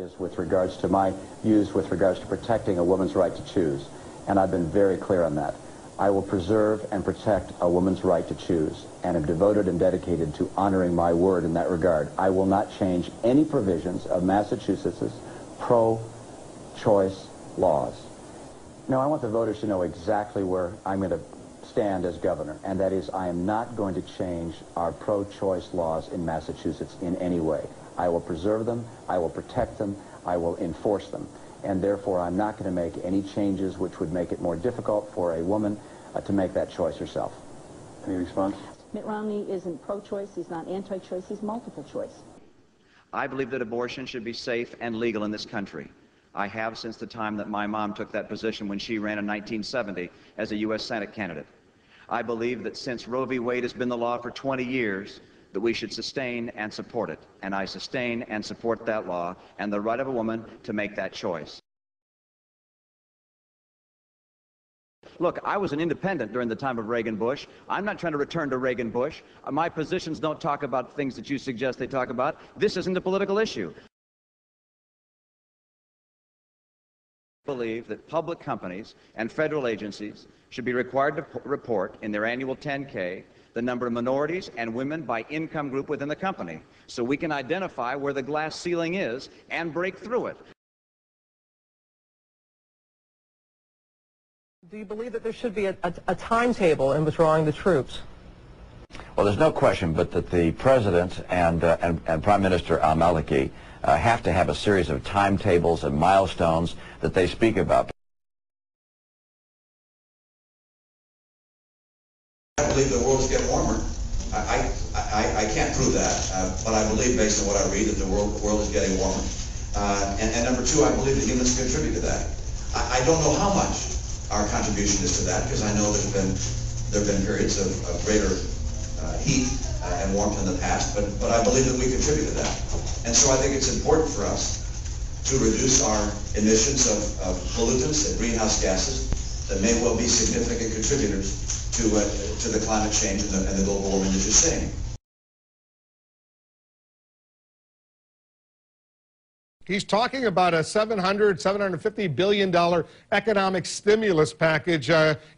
is with regards to my views with regards to protecting a woman's right to choose. And I've been very clear on that. I will preserve and protect a woman's right to choose, and am devoted and dedicated to honoring my word in that regard. I will not change any provisions of Massachusetts' pro-choice laws. No, I want the voters to know exactly where I'm going to stand as governor, and that is I am not going to change our pro-choice laws in Massachusetts in any way. I will preserve them, I will protect them, I will enforce them, and therefore I'm not going to make any changes which would make it more difficult for a woman to make that choice herself. Any response? Mitt Romney isn't pro-choice, he's not anti-choice, he's multiple choice. I believe that abortion should be safe and legal in this country. I have since the time that my mom took that position when she ran in 1970 as a U.S. Senate candidate. I believe that since Roe v. Wade has been the law for 20 years, that we should sustain and support it. And I sustain and support that law and the right of a woman to make that choice. Look, I was an independent during the time of Reagan Bush. I'm not trying to return to Reagan Bush. My positions don't talk about things that you suggest they talk about. This isn't a political issue. I believe that public companies and federal agencies should be required to report in their annual 10K the number of minorities and women by income group within the company, so we can identify where the glass ceiling is and break through it. Do you believe that there should be a timetable in withdrawing the troops? Well, there's no question but that the President and Prime Minister al-Maliki have to have a series of timetables and milestones that they speak about. I believe the world is getting warmer. I can't prove that, but I believe, based on what I read, that the world is getting warmer. And number two, I believe that humans contribute to that. I don't know how much our contribution is to that, because I know there have been periods of greater heat and warmth in the past, but I believe that we contribute to that. And so I think it's important for us to reduce our emissions of pollutants and greenhouse gases that may well be significant contributors to the climate change and the global warming that you're seeing. He's talking about a $750 billion economic stimulus package.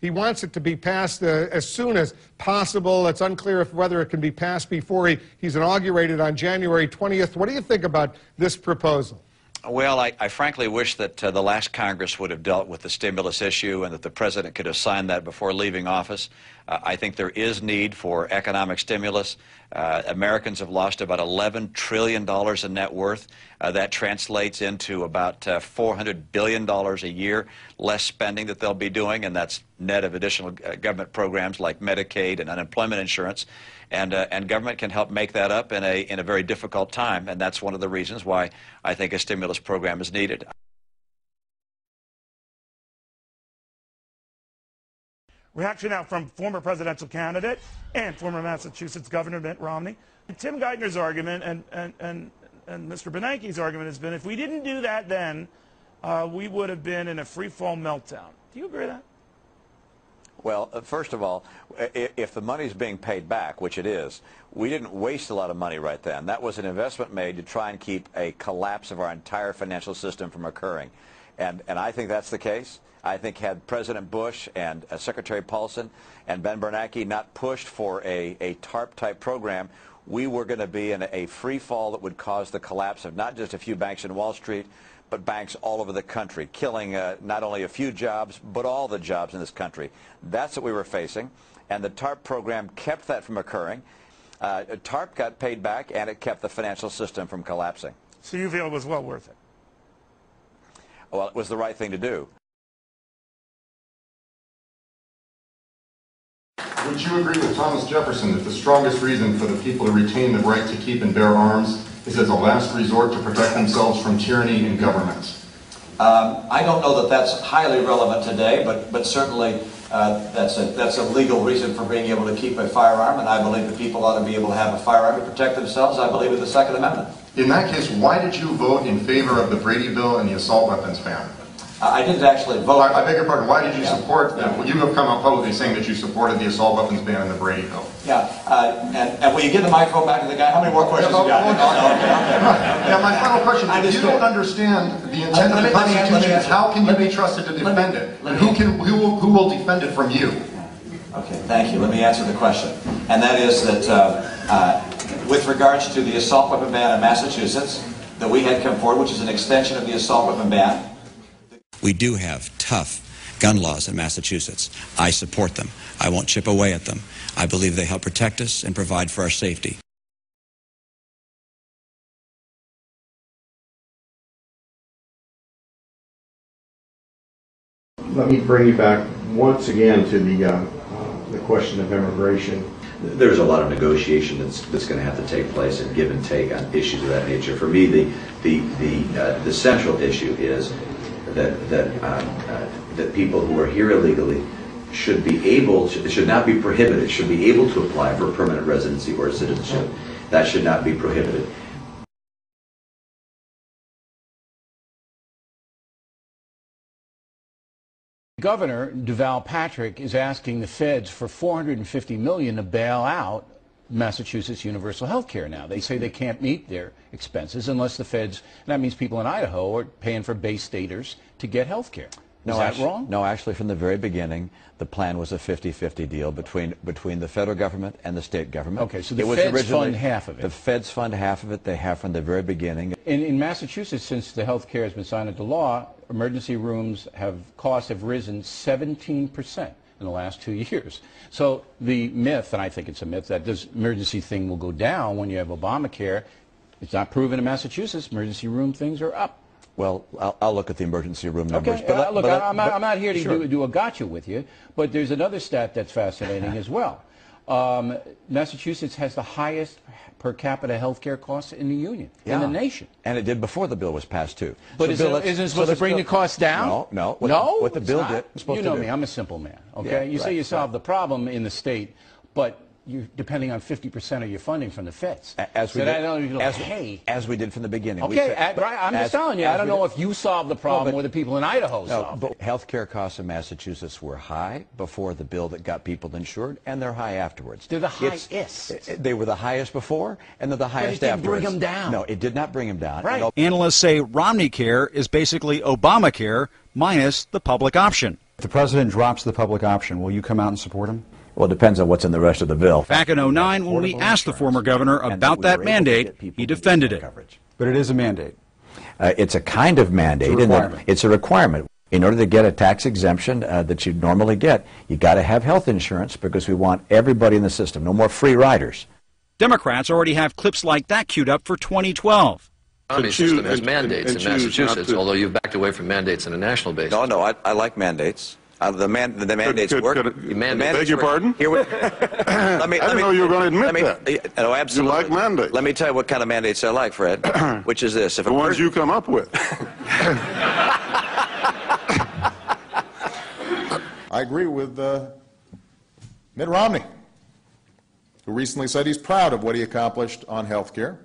He wants it to be passed as soon as possible. It's unclear whether it can be passed before he's inaugurated on January 20th. What do you think about this proposal? Well, I frankly wish that the last Congress would have dealt with the stimulus issue and that the President could have signed that before leaving office. I think there is need for economic stimulus. Americans have lost about $11 trillion in net worth. That translates into about $400 billion a year less spending that they'll be doing, and that's net of additional government programs like Medicaid and unemployment insurance. And government can help make that up in a very difficult time, and that's one of the reasons why I think a stimulus program is needed. Reaction now from former presidential candidate and former Massachusetts Governor Mitt Romney. Tim Geithner's argument and Mr. Bernanke's argument has been, if we didn't do that then, we would have been in a free-fall meltdown. Do you agree with that? Well, first of all, if the money is being paid back, which it is, we didn't waste a lot of money right then. That was an investment made to try and keep a collapse of our entire financial system from occurring. And I think that's the case. I think had President Bush and Secretary Paulson and Ben Bernanke not pushed for a TARP-type program, we were going to be in a free fall that would cause the collapse of not just a few banks in Wall Street, but banks all over the country, killing not only a few jobs, but all the jobs in this country. That's what we were facing, and the TARP program kept that from occurring. TARP got paid back, and it kept the financial system from collapsing. So you feel it was well worth it? Well, it was the right thing to do. Would you agree with Thomas Jefferson that the strongest reason for the people to retain the right to keep and bear arms is as a last resort to protect themselves from tyranny and government? I don't know that that's highly relevant today, but certainly that's a legal reason for being able to keep a firearm, and I believe that people ought to be able to have a firearm to protect themselves. I believe in the Second Amendment. In that case, why did you vote in favor of the Brady Bill and the assault weapons ban? I didn't actually vote. Well, I beg your pardon. Why did you support that? Well, you have come out publicly saying that you supported the assault weapons ban in the Brady bill. Yeah, and will you give the microphone back to the guy? How many more questions you got? Yeah, my final question, if you don't understand the intent of the Constitution, how can you be trusted to defend it? And who will defend it from you? Okay, thank you. Let me answer the question. And that is that with regards to the assault weapon ban in Massachusetts, that we had come forward, which is an extension of the assault weapon ban. We do have tough gun laws in Massachusetts. I support them. I won't chip away at them. I believe they help protect us and provide for our safety. Let me bring you back once again to the question of immigration. There's a lot of negotiation that's going to have to take place and give and take on issues of that nature. For me, the central issue is that people who are here illegally should be able to, should not be prohibited, should be able to apply for permanent residency or citizenship. That should not be prohibited. Governor Deval Patrick is asking the feds for $450 million to bail out Massachusetts universal health care now. They say they can't meet their expenses unless the feds, and that means people in Idaho are paying for Bay Staters to get health care. Is that wrong? No, actually from the very beginning, the plan was a 50-50 deal between the federal government and the state government. Okay, so the feds fund half of it. The feds fund half of it. They have from the very beginning. In Massachusetts, since the health care has been signed into law, emergency rooms costs have risen 17% in the last 2 years. So the myth, and I think it's a myth, that this emergency thing will go down when you have Obamacare, it's not proven in Massachusetts. Emergency room things are up. Well, I'll look at the emergency room numbers. Okay, look, I'm not here to do a gotcha with you, but there's another stat that's fascinating as well. Massachusetts has the highest per capita health care costs in the union, in the nation. And it did before the bill was passed, too. But so isn't it supposed to bring the costs down? No. What the bill did. You know me, I'm a simple man, okay? Yeah, you say you solve the problem in the state, but you're depending on 50% of your funding from the feds. As we did from the beginning. Okay, I'm just telling you, I don't know if you solved the problem or the people in Idaho solved it. But health care costs in Massachusetts were high before the bill that got people insured, and they're high afterwards. They're the highest. They were the highest before, and they're the highest afterwards. But it didn't bring them down. No, it did not bring them down. Right. Analysts say Romney Care is basically Obamacare minus the public option. If the president drops the public option, will you come out and support him? Well, it depends on what's in the rest of the bill. Back in 2009, when we asked the former governor about that mandate, he defended it. But it is a mandate. It's a kind of mandate. It's a requirement. In order to get a tax exemption that you normally get, you got to have health insurance because we want everybody in the system. No more free riders. Democrats already have clips like that queued up for 2012. The Romney system has mandates in Massachusetts, although you've backed away from mandates on a national basis. No, I like mandates. The mandates work. Beg your pardon? I didn't know you were going to admit that. No, absolutely. You like mandates. Let me tell you what kind of mandates I like, Fred, which is this. The ones you come up with. I agree with Mitt Romney, who recently said he's proud of what he accomplished on health care.